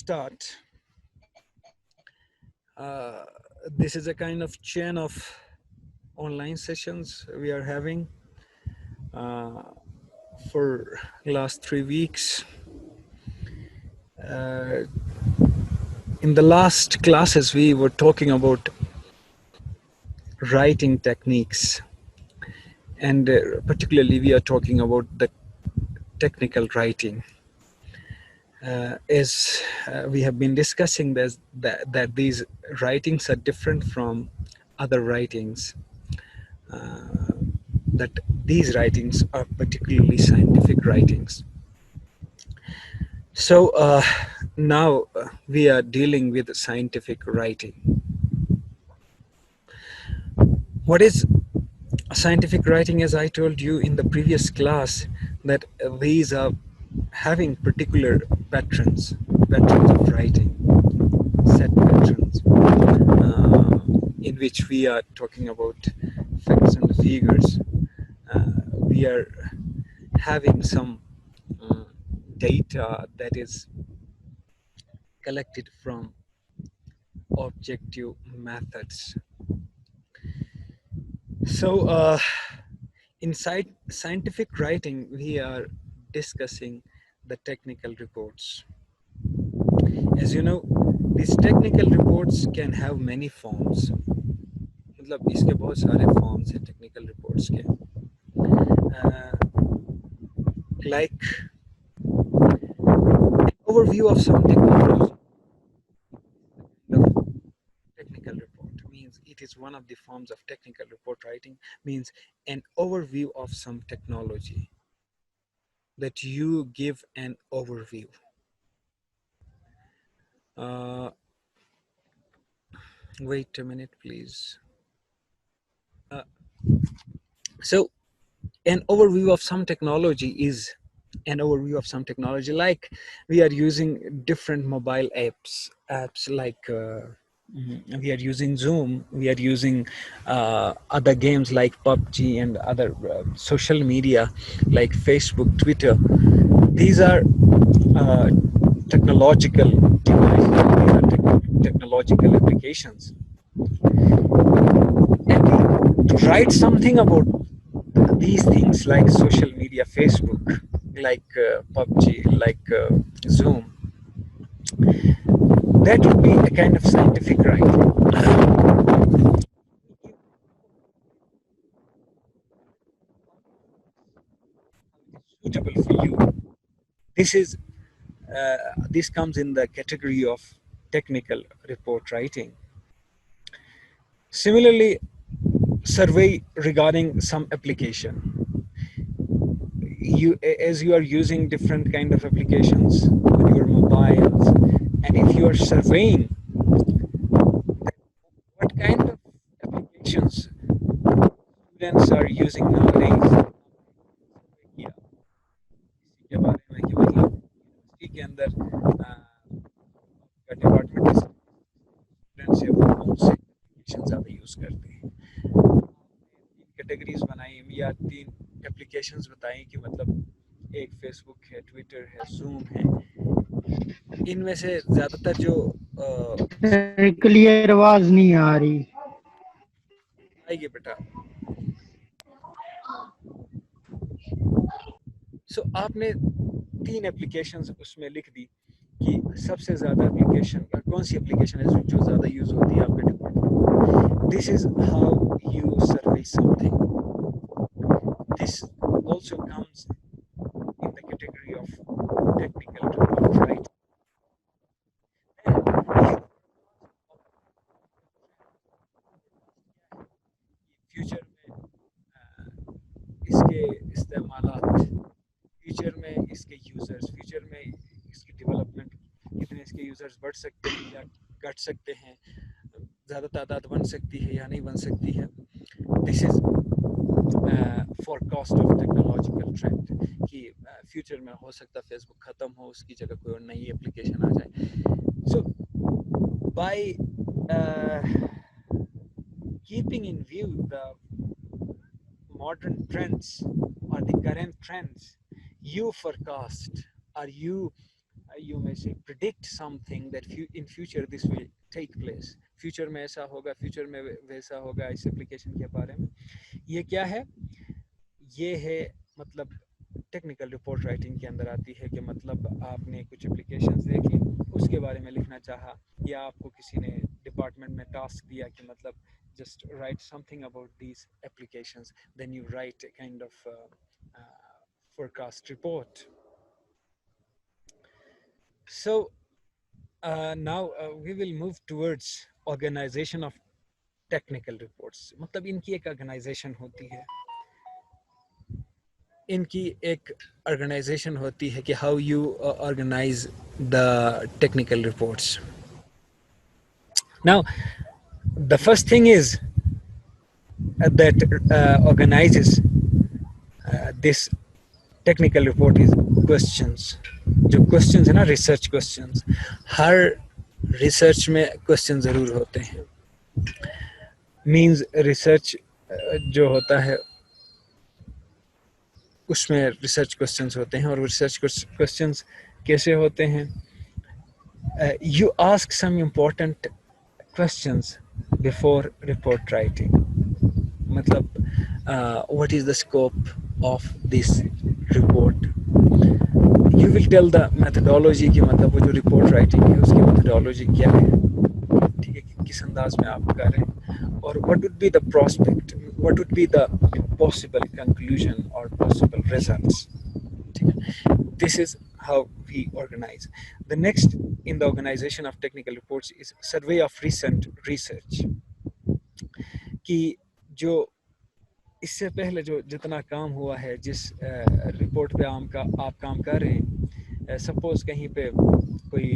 start. Uh, this is a kind of chain of online sessions we are having uh, for last 3 weeks. Uh, in the last classes, we were talking about writing techniques, and particularly we are talking about the technical writing. As we have been discussing this, that these writings are different from other writings, that these writings are particularly scientific writings. So now we are dealing with scientific writing. What is scientific writing? As I told you in the previous class, that these are having particular patterns of writing, set patterns, in which we are talking about facts and figures. We are having some data that is collected from objective methods. So inside scientific writing, we are discussing the technical reports. As you know, these technical reports can have many forms. मतलब इसके बहुत सारे forms हैं technical reports के. Like an overview of some technology. The technical report means it is one of the forms of technical report writing, means an overview of some technology, that you give an overview. Wait a minute, please. So an overview of some technology is an overview of some technology, like we are using different mobile apps like we are using Zoom, we are using other games like PUBG and other social media like Facebook, Twitter. These are technological devices, these are technological applications, and to write something about these things like social media, Facebook, like PUBG, like Zoom, that would be a kind of scientific writing. Suitable for you. This comes in the category of technical report writing. Similarly, survey regarding some application. As you are using different kind of applications on your mobiles, and if you are surveying what kind of applications students are using nowadays, yeah, इसके बारे में कि मतलब university के अंदर का department students है वो कौन से एप्लीकेशन ज़्यादा यूज़ करते हैं. तीन कैटेगरीज बनाई या तीन एप्लीकेशंस बताई कि मतलब एक फेसबुक है, ट्विटर है, जूम है. इनमें से ज़्यादातर जो क्लियर आवाज नहीं आ रही. आएगी बेटा. सो आपने तीन एप्लीकेशंस उसमें लिख दी कि सबसे ज़्यादा एप्लीकेशन कौन सी एप्लीकेशन है जो ज़्यादा यूज़ होती है आपके department. This is how you survey something. This also comes in the category of technical report writing. Future में इसके इस्तेमालात, फ्यूचर में इसके यूज़र्स, फ्यूचर में इसकी डेवलपमेंट, कितने इसके यूज़र्स बढ़ सकते हैं या घट सकते हैं, ज़्यादा तादाद बन सकती है या नहीं बन सकती है. This is forecast of technological trend कि फ्यूचर में हो सकता है फेसबुक ख़त्म हो, उसकी जगह कोई और नई एप्लीकेशन आ जाए. So by keeping in view the modern trends or the current trends, you forecast or you you may say predict something that in future this will take place, future में ऐसा होगा, फ्यूचर में वैसा होगा, इस application के बारे में। ये क्या है? ये है मतलब टेक्निकल रिपोर्ट राइटिंग के अंदर आती है कि मतलब आपने कुछ एप्लीकेशंस देख ली, उसके बारे में लिखना चाहा, या आपको किसी ने डिपार्टमेंट में टास्क दिया कि मतलब just write something about these applications, then you write a kind of forecast report. So now we will move towards organization of technical reports. मतलब इनकी एक organization होती है, इनकी एक organization होती है कि how you organize the technical reports. Now the first thing is that organizes this technical report is questions. जो questions है ना, research questions, हर research में question ज़रूर होते हैं। means research जो होता है उसमें research questions होते हैं, और research questions कैसे होते हैं? You ask some important questions before report writing. मतलब what is the scope of this report? You will tell the methodology कि मतलब वो जो report writing है उसकी methodology क्या है, ठीक है, किस अंदाज में आप कर रहे हैं, और what would be the prospect, what would be the possible conclusion or possible results, ठीक है. This is how we organize. The next in the organization of technical reports is survey of recent research. कि जो इससे पहले जो जितना काम हुआ है, जिस रिपोर्ट पे आप काम कर रहे हैं, सपोज कहीं पे कोई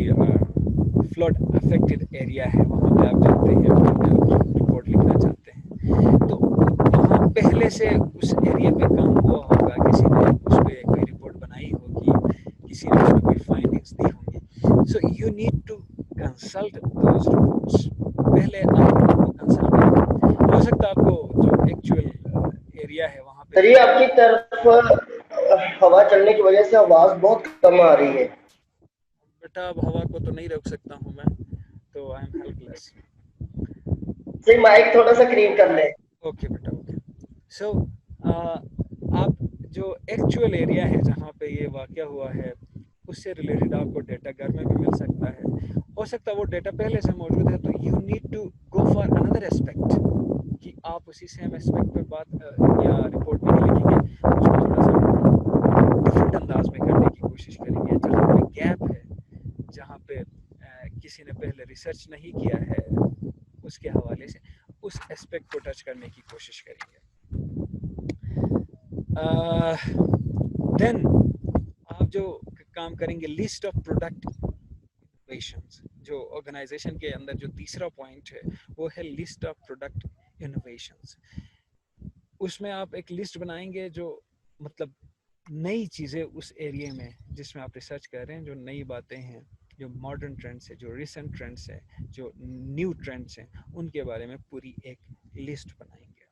फ्लड अफेक्टेड एरिया है, वहाँ पे आप जाते हैं, रिपोर्ट लिखना चाहते हैं, तो वहाँ पहले से उस एरिया पे काम हुआ होगा, किसी ने उस पर कोई रिपोर्ट बनाई होगी, किसी ने उस पर कोई फाइंडिंग्स दी होंगी. So you need to consult those reports. पहले आप कंसल्ट करें, हो सकता है आपको जो एक्चुअल एरिया है वहाँ पे. सर आपकी तरफ हवा चलने की वजह से आवाज बहुत कम आ रही है. बेटा अब हवा को तो नहीं रोक सकता हूँ मैं, तो आई एम हेल्पलेस. सही माइक थोड़ा सा करीब कर ले. ओके बेटा, ओके. सो आप जो एक्चुअल एरिया है जहाँ पे ये वाक़या हुआ है, उससे रिलेटेड आपको डेटा घर में भी मिल सकता है, हो सकता है वो डेटा पहले से मौजूद है, तो you need to go for another aspect, कि आप उसी सेम एस्पेक्ट पे बात या रिपोर्ट में लिखेंगे, उसको थोड़ा सा डिफरेंट अंदाज में करने की कोशिश करेंगे, जहाँ पे गैप है, जहाँ पे किसी ने पहले रिसर्च नहीं किया है, उसके हवाले से उस एस्पेक्ट को टच करने की कोशिश करेंगे. देन आप जो काम करेंगे, लिस्ट ऑफ प्रोडक्ट इनोवेशंस. जो ऑर्गेनाइजेशन के अंदर जो तीसरा पॉइंट है वो है लिस्ट ऑफ प्रोडक्ट इनोवेशंस. उसमें आप एक लिस्ट बनाएंगे जो मतलब नई चीज़ें उस एरिया में जिसमें आप रिसर्च कर रहे हैं, जो नई बातें हैं, जो मॉडर्न ट्रेंड्स है, जो रिसेंट ट्रेंड्स है, जो न्यू ट्रेंड्स हैं, उनके बारे में पूरी एक लिस्ट बनाएंगे.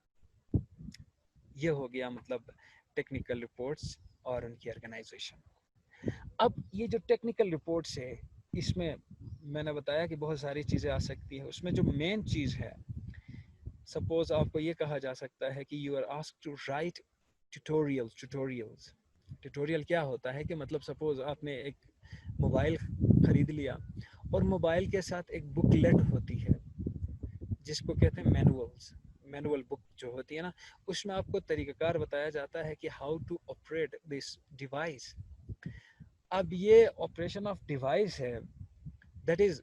ये हो गया मतलब टेक्निकल रिपोर्ट्स और उनकी ऑर्गेनाइजेशन. अब ये जो टेक्निकल रिपोर्ट्स है, इसमें मैंने बताया कि बहुत सारी चीज़ें आ सकती है. उसमें जो मेन चीज़ है, सपोज आपको ये कहा जा सकता है कि you are asked to write tutorials. Tutorial क्या होता है कि मतलब सपोज आपने एक मोबाइल खरीद लिया और मोबाइल के साथ एक बुकलेट होती है जिसको कहते हैं मैनुअल बुक जो होती है ना, उसमें आपको तरीक़ाकार बताया जाता है कि how to operate this device. अब ये ऑपरेशन ऑफ डिवाइस है, दैट इज़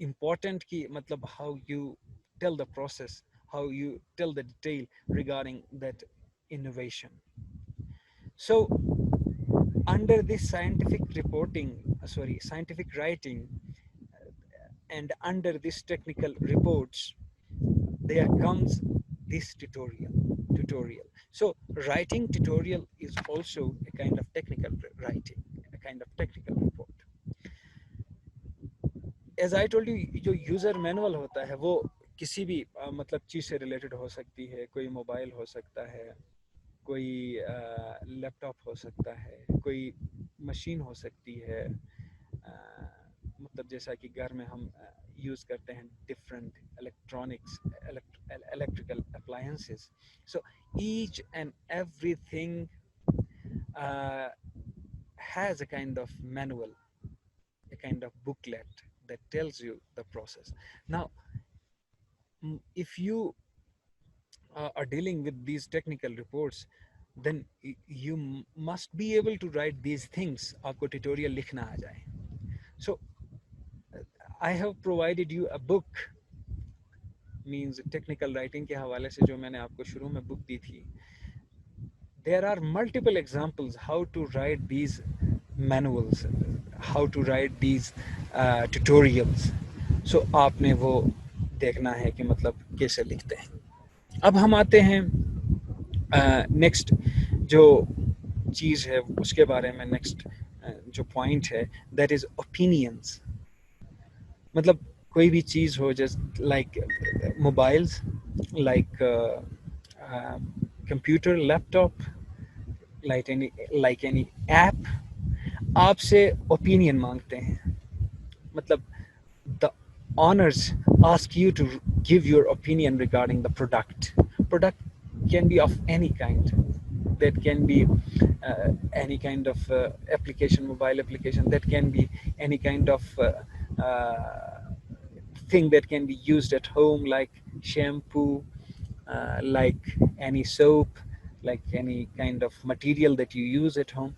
इम्पॉर्टेंट कि मतलब how you tell the process, how you tell the detail regarding that innovation. So under this scientific writing, and under this technical reports, there comes this tutorial. So writing tutorial is also a kind of technical writing, a kind of technical report. As I told you, जो user manual होता है वो किसी भी मतलब चीज़ से related हो सकती है. कोई मोबाइल हो सकता है, कोई लैपटॉप हो सकता है, कोई मशीन हो सकती है, मतलब जैसा कि घर में हम यूज़ करते हैं different electronics, electrical appliances. So each and everything has a kind of manual, a kind of booklet that tells you the process. Now, if you are dealing with these technical reports, then you must be able to write these things. आपको tutorial लिखना आ जाए. So I have provided you a book, means technical writing के हवाले से जो मैंने आपको शुरू में book दी थी. There are multiple examples how to write these manuals, how to write these tutorials. So आपने वो देखना है कि मतलब कैसे लिखते हैं. अब हम आते हैं नेक्स्ट जो चीज़ है उसके बारे में. नेक्स्ट जो पॉइंट है दैट इज़ ओपिनियंस. मतलब कोई भी चीज़ हो just like mobiles, like computer, laptop, like any app, आपसे ओपिनियन मांगते हैं. मतलब the owners ask you to give your opinion regarding the product. Product can be of any kind. That can be any kind of application, mobile application. That can be any kind of thing that can be used at home, like shampoo, like any soap, like any kind of material that you use at home.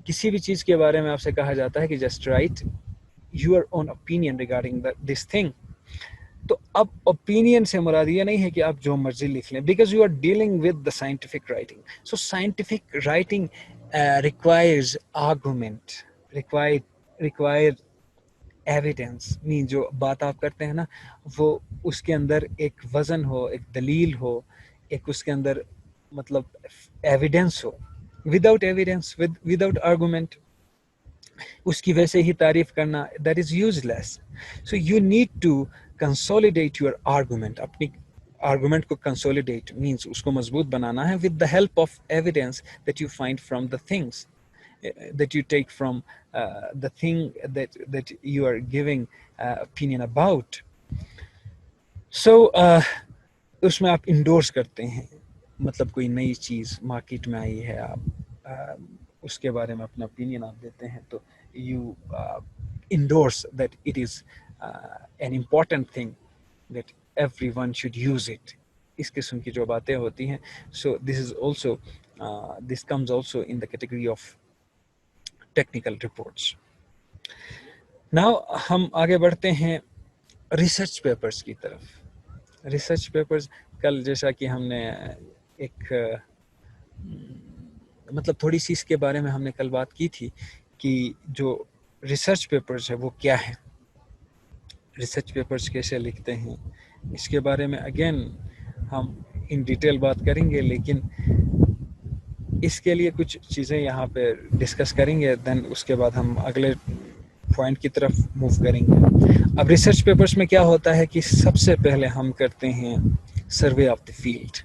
किसी भी चीज़ के बारे में आपसे कहा जाता है कि just write your own opinion regarding this thing. तो अब ओपिनियन से मुराद ये नहीं है कि आप जो मर्जी लिख लें, because you are dealing with the scientific writing. So scientific writing requires argument, requires evidence. Mean जो बात आप करते हैं ना, वो उसके अंदर एक वजन हो, एक दलील हो, एक उसके अंदर मतलब एविडेंस हो. विदाउट एविडेंस, विदाउट आर्गुमेंट, उसकी वैसे ही तारीफ करना, that is useless. So you need to consolidate your argument. अपनी आर्गुमेंट को कंसोलिडेट मीन्स उसको मजबूत बनाना है with the help of evidence that you find from the things that you take from the thing that you are giving opinion about. So उसमें आप endorse करते हैं, मतलब कोई नई चीज़ मार्केट में आई है, आप उसके बारे में अपना ओपिनियन आप देते हैं, तो you endorse that it is an important thing that everyone should use it. इस किस्म की जो बातें होती हैं, so this comes also in the category of technical reports. Now हम आगे बढ़ते हैं रिसर्च पेपर्स की तरफ. रिसर्च पेपर्स, कल जैसा कि हमने एक मतलब थोड़ी सी इसके बारे में हमने कल बात की थी कि जो रिसर्च पेपर्स है वो क्या है, रिसर्च पेपर्स कैसे लिखते हैं, इसके बारे में अगेन हम इन डिटेल बात करेंगे, लेकिन इसके लिए कुछ चीज़ें यहाँ पे डिस्कस करेंगे, देन उसके बाद हम अगले पॉइंट की तरफ मूव करेंगे. अब रिसर्च पेपर्स में क्या होता है कि सबसे पहले हम करते हैं survey of the field.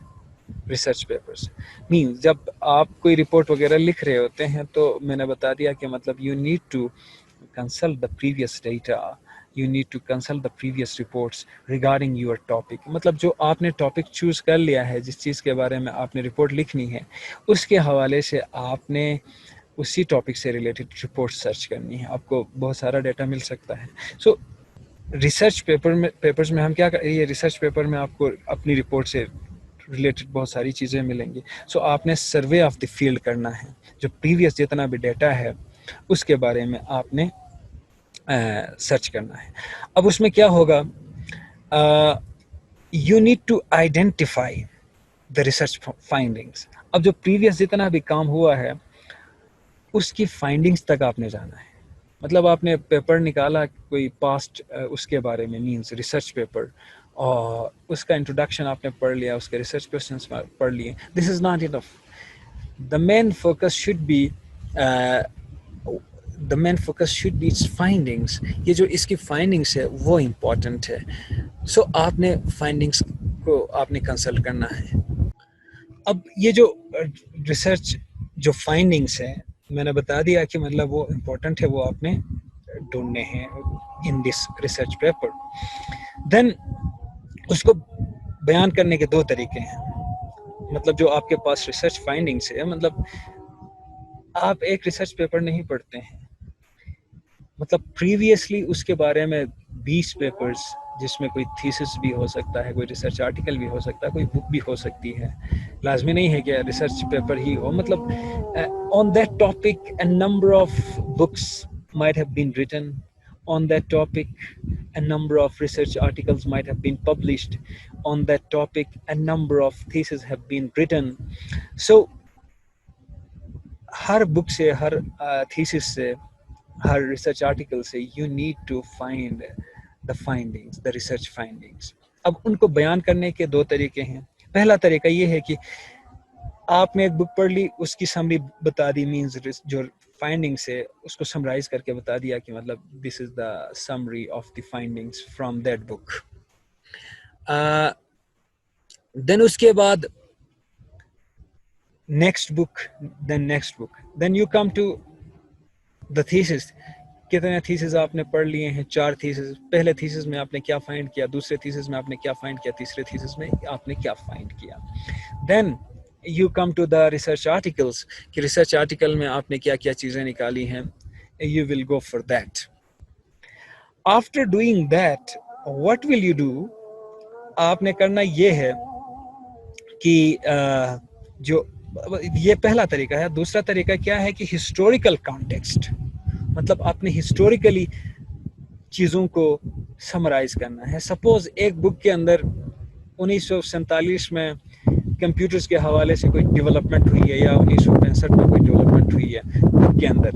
Research papers mean जब आप कोई रिपोर्ट वगैरह लिख रहे होते हैं, तो मैंने बता दिया कि मतलब you need to consult the previous data, you need to consult the previous reports regarding your topic. मतलब जो आपने टॉपिक चूज़ कर लिया है, जिस चीज़ के बारे में आपने रिपोर्ट लिखनी है, उसके हवाले से आपने उसी टॉपिक से रिलेटेड रिपोर्ट सर्च करनी है. आपको बहुत सारा डेटा मिल सकता है. सो रिसर्च पेपर्स में हम क्या ये रिसर्च पेपर में आपको अपनी रिपोर्ट से रिलेटेड बहुत सारी चीज़ें मिलेंगी. सो आपने सर्वे ऑफ द फील्ड करना है. जो प्रीवियस जितना भी डेटा है उसके बारे में आपने सर्च करना है. अब उसमें क्या होगा, you need to identify the research findings. अब जो प्रीवियस जितना भी काम हुआ है उसकी फाइंडिंग्स तक आपने जाना है. मतलब आपने पेपर निकाला कोई पास्ट उसके बारे में, मींस रिसर्च पेपर, और उसका इंट्रोडक्शन आपने पढ़ लिया, उसके रिसर्च क्वेश्चंस पढ़ लिए. This is not enough. The main focus should be it's findings. ये जो इसकी फाइंडिंग्स है वो इम्पॉर्टेंट है. सो आपने फाइंडिंग्स को आपने कंसल्ट करना है. अब ये जो रिसर्च जो फाइंडिंग्स है मैंने बता दिया कि मतलब वो इम्पोर्टेंट है, वो आपने ढूंढने हैं in this research paper. Then उसको बयान करने के दो तरीके हैं। मतलब जो आपके पास रिसर्च फाइंडिंग्स है, मतलब आप एक रिसर्च पेपर नहीं पढ़ते हैं, मतलब प्रीवियसली उसके बारे में 20 पेपर्स, जिसमें कोई थीसिस भी हो सकता है, कोई रिसर्च आर्टिकल भी हो सकता है, कोई बुक भी हो सकती है, लाजमी नहीं है कि रिसर्च पेपर ही हो। मतलब on that topic a number of books might have been written on that topic, a number of research articles might have been published on that topic, a number of theses have been written. So हर book से, हर thesis से, हर research article से you need to find the findings, the research findings. अब उनको बयान करने के दो तरीके हैं। पहला तरीका ये है कि आपने एक बुक पढ़ ली, उसकी समरी बता दी, मींस जो फाइंडिंग्स है उसको समराइज करके बता दिया कि मतलब this is the summary of the findings from that book. Then उसके बाद next book, then you come to the thesis. कितने थीसिस आपने पढ़ लिए हैं? 4 थीसिस। पहले थीसिस में आपने क्या फाइंड किया, दूसरे थीसिस में आपने क्या फाइंड किया, तीसरे थीसिस में आपने क्या फाइंड किया। Then you come to the research articles कि रिसर्च आर्टिकल में आपने क्या क्या चीज़ें निकाली हैं। You will go for that. After doing that what will you do? आपने करना ये है कि जो ये पहला तरीका है। दूसरा तरीका क्या है कि हिस्टोरिकल कॉन्टेक्स्ट, मतलब आपने हिस्टोरिकली चीज़ों को समराइज करना है। सपोज एक बुक के अंदर 1947 में कंप्यूटर्स के हवाले से कोई डेवलपमेंट हुई है, या 1965 में कोई डेवलपमेंट हुई है बुक के अंदर।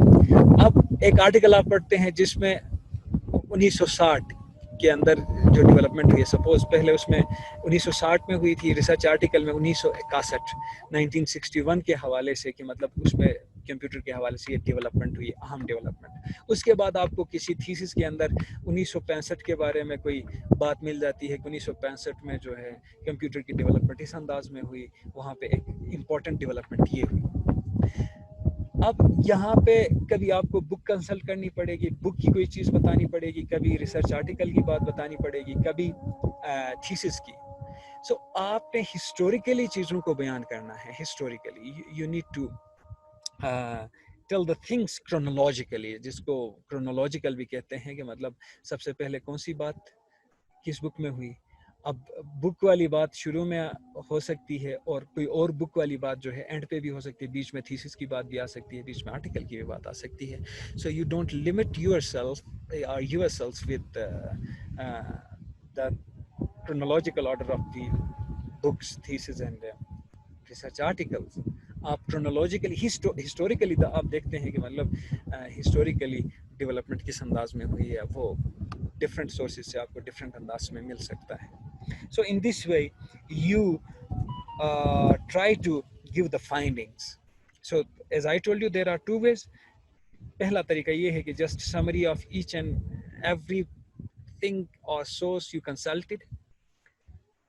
अब एक आर्टिकल आप पढ़ते हैं जिसमें 1960 के अंदर जो डेवलपमेंट हुई है, सपोज पहले उसमें 1960 में हुई थी, रिसर्च आर्टिकल में 1961 1961 के हवाले से, कि मतलब उसमें कंप्यूटर के हवाले से ये डेवलपमेंट हुई, अहम डेवलपमेंट। उसके बाद आपको किसी थीसिस के अंदर 1965 के बारे में कोई बात मिल जाती है कि 1965 में जो है कंप्यूटर की डेवलपमेंट इस अंदाज में हुई, वहाँ पे एक इम्पॉर्टेंट डेवलपमेंट ये हुई। अब यहाँ पे कभी आपको बुक कंसल्ट करनी पड़ेगी, बुक की कोई चीज़ बतानी पड़ेगी, कभी रिसर्च आर्टिकल की बात बतानी पड़ेगी, कभी थीसिस की। सो आपने हिस्टोरिकली चीज़ों को बयान करना है। Historically you need to tell the things chronologically, जिसको क्रोनोलॉजिकल भी कहते हैं, कि मतलब सबसे पहले कौन सी बात किस बुक में हुई। अब बुक वाली बात शुरू में हो सकती है, और कोई और बुक वाली बात जो है एंड पे भी हो सकती है, बीच में थीसिस की बात भी आ सकती है, बीच में आर्टिकल की भी बात आ सकती है। So you don't limit yourself with the chronological order of the books, thesis and research articles. आप क्रोनोलॉजिकली, हिस्टोरिकली आप देखते हैं कि मतलब हिस्टोरिकली डेवलपमेंट किस अंदाज में हुई है, वो डिफरेंट सोर्सेज से आपको डिफरेंट अंदाज में मिल सकता है। So in this way you try to give the findings. So as I told you, there are two ways. पहला तरीका ये है कि just summary of each and every thing और सोर्स यू कंसल्टेड।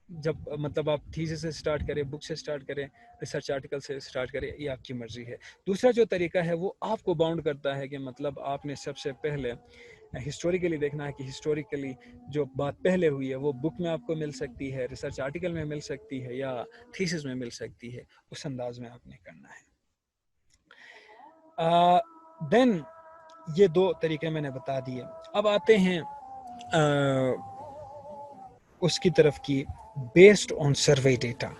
जब मतलब आप थीसिस से स्टार्ट करें, बुक से स्टार्ट करें, रिसर्च आर्टिकल से स्टार्ट करें, ये आपकी मर्जी है। दूसरा जो तरीका है वो आपको बाउंड करता है कि मतलब आपने सबसे पहले हिस्टोरिकली देखना है कि हिस्टोरिकली जो बात पहले हुई है वो बुक में आपको मिल सकती है, रिसर्च आर्टिकल में मिल सकती है, या थीसिस में मिल सकती है। उस अंदाज में आपने करना है। देन ये दो तरीके मैंने बता दिए। अब आते हैं उसकी तरफ की, बेस्ड ऑन सर्वे डेटा।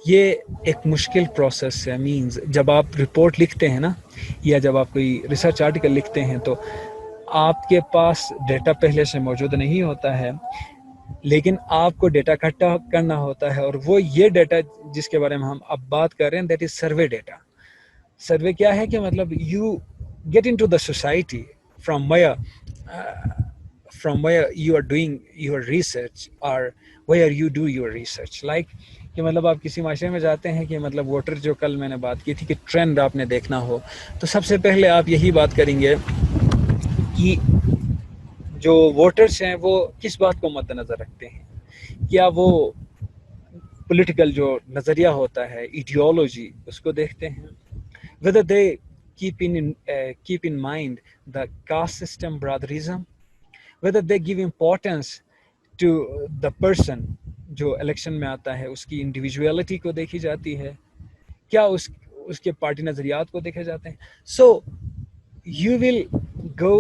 ये एक मुश्किल प्रोसेस है। मींस जब आप रिपोर्ट लिखते हैं ना, या जब आप कोई रिसर्च आर्टिकल लिखते हैं, तो आपके पास डेटा पहले से मौजूद नहीं होता है, लेकिन आपको डेटा इकट्ठा करना होता है। और वो ये डेटा जिसके बारे में हम अब बात कर रहे हैं, दैट इज सर्वे डेटा। सर्वे क्या है कि मतलब you get into the society from where you are doing your research, or where you do your research, like कि मतलब आप किसी माशरे में जाते हैं कि मतलब वोटर, जो कल मैंने बात की थी कि ट्रेंड आपने देखना हो, तो सबसे पहले आप यही बात करेंगे कि जो वोटर्स हैं वो किस बात को मद्देनज़र रखते हैं। क्या वो पॉलिटिकल जो नज़रिया होता है, इडियोलॉजी, उसको देखते हैं, whether they keep in mind the caste system, brotherism, whether they give importance to the person जो इलेक्शन में आता है, उसकी इंडिविजुअलिटी को देखी जाती है, क्या उसके पार्टी नजरियात को देखे जाते हैं. So you will go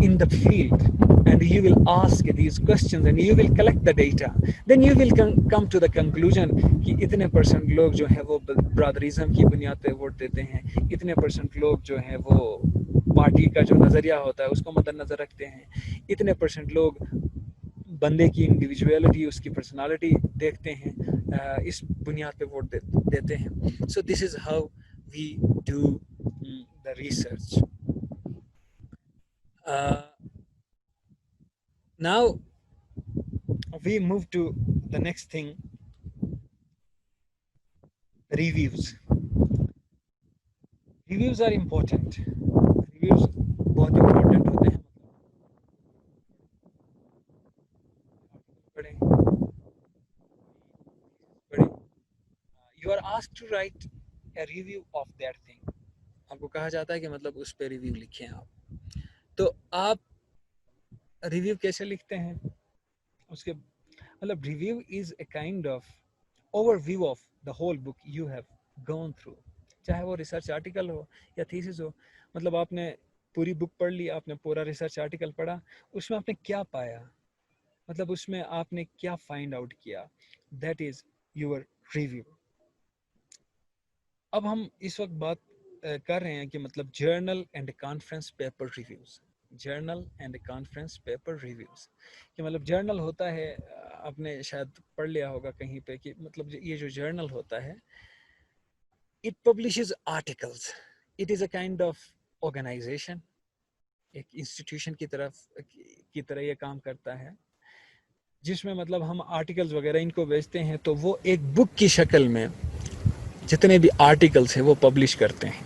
in the field and you will ask these questions and you will collect the data, then you will come to the conclusion कि इतने परसेंट लोग जो है वो ब्रदरिज्म की बुनियाद पे वोट देते हैं, इतने परसेंट लोग जो हैं वो पार्टी का जो नज़रिया होता है उसको मद्देनजर रखते हैं, इतने परसेंट लोग बंदे की इंडिविजुअलिटी, उसकी पर्सनालिटी देखते हैं, इस बुनियाद पे वोट देते हैं. So this is how we do the research. Now we move to the next thing, reviews. Reviews are important. Reviews बहुत important होते हैं. You are asked to write a review of that thing. आपको कहा जाता है कि मतलब उस पे रिव्यू लिखें आप. तो आप रिव्यू कैसे लिखते हैं? उसके मतलब review is a kind of overview of the whole book you have gone through. चाहे वो रिसर्च आर्टिकल हो या थीसिस हो, मतलब आपने पूरी बुक पढ़ ली, आपने पूरा रिसर्च आर्टिकल पढ़ा, उसमें आपने क्या पाया, मतलब उसमें आपने क्या फाइंड आउट किया, दैट इज योर रिव्यू. अब हम इस वक्त बात कर रहे हैं कि मतलब journal and conference paper reviews. Journal and conference paper reviews कि मतलब जर्नल होता है, आपने शायद पढ़ लिया होगा कहीं पे कि मतलब ये जो जर्नल होता है, it publishes articles. It is a kind of organisation, एक इंस्टीट्यूशन की तरह ये काम करता है, जिसमें मतलब हम आर्टिकल्स वगैरह इनको बेचते हैं, तो वो एक बुक की शक्ल में जितने भी आर्टिकल्स हैं वो पब्लिश करते हैं.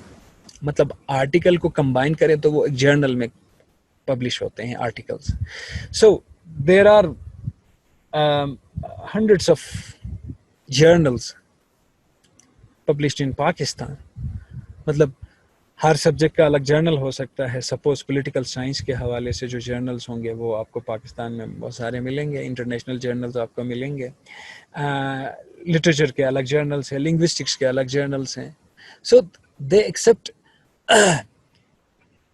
मतलब आर्टिकल को कंबाइन करें तो वो एक जर्नल में पब्लिश होते हैं articles. So there are hundreds of journals published in Pakistan. मतलब हर सब्जेक्ट का अलग जर्नल हो सकता है. सपोज पॉलिटिकल साइंस के हवाले से जो जर्नल्स होंगे वो आपको पाकिस्तान में बहुत सारे मिलेंगे, इंटरनेशनल जर्नल्स आपको मिलेंगे. लिटरेचर के अलग जर्नल्स हैं, लिंग्विस्टिक्स के अलग जर्नल्स हैं. So they accept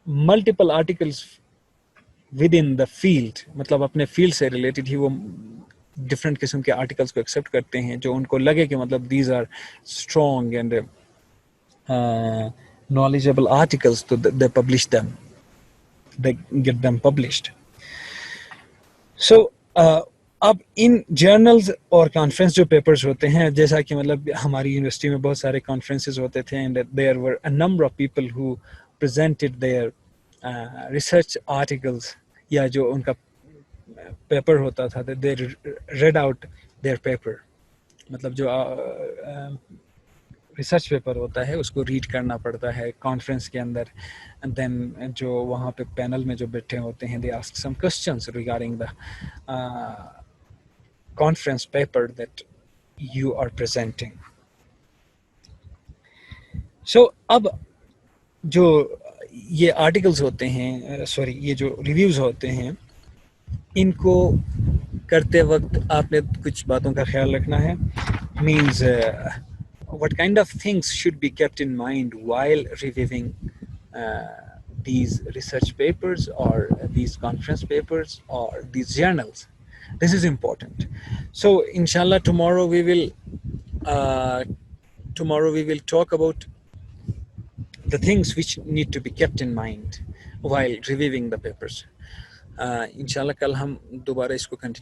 multiple articles within the field. मतलब अपने फील्ड से रिलेटेड ही वो डिफरेंट किस्म के आर्टिकल्स को एक्सेप्ट करते हैं जो उनको लगे कि मतलब these are strong and knowledgeable articles, तो they publish them, they get them published. So अब इन जर्नल्स और कॉन्फ्रेंस जो पेपर्स होते हैं, जैसा कि मतलब हमारी यूनिवर्सिटी में बहुत सारे कॉन्फ्रेंसेस होते थे and there were a number of people who presented their research articles, या जो उनका पेपर होता था, they read out their paper. मतलब जो रिसर्च पेपर होता है उसको रीड करना पड़ता है कॉन्फ्रेंस के अंदर. एंड देन जो वहाँ पे पैनल में जो बैठे होते हैं, they ask some questions regarding the conference paper that you are presenting. So अब जो ये आर्टिकल्स होते हैं, सॉरी ये जो रिव्यूज़ होते हैं, इनको करते वक्त आपने कुछ बातों का ख्याल रखना है. Means what kind of things should be kept in mind while reviewing these research papers or these conference papers or these journals. This is important. So inshallah tomorrow we will talk about the things which need to be kept in mind while reviewing the papers. इंशाल्लाह कल हम दोबारा इसको continue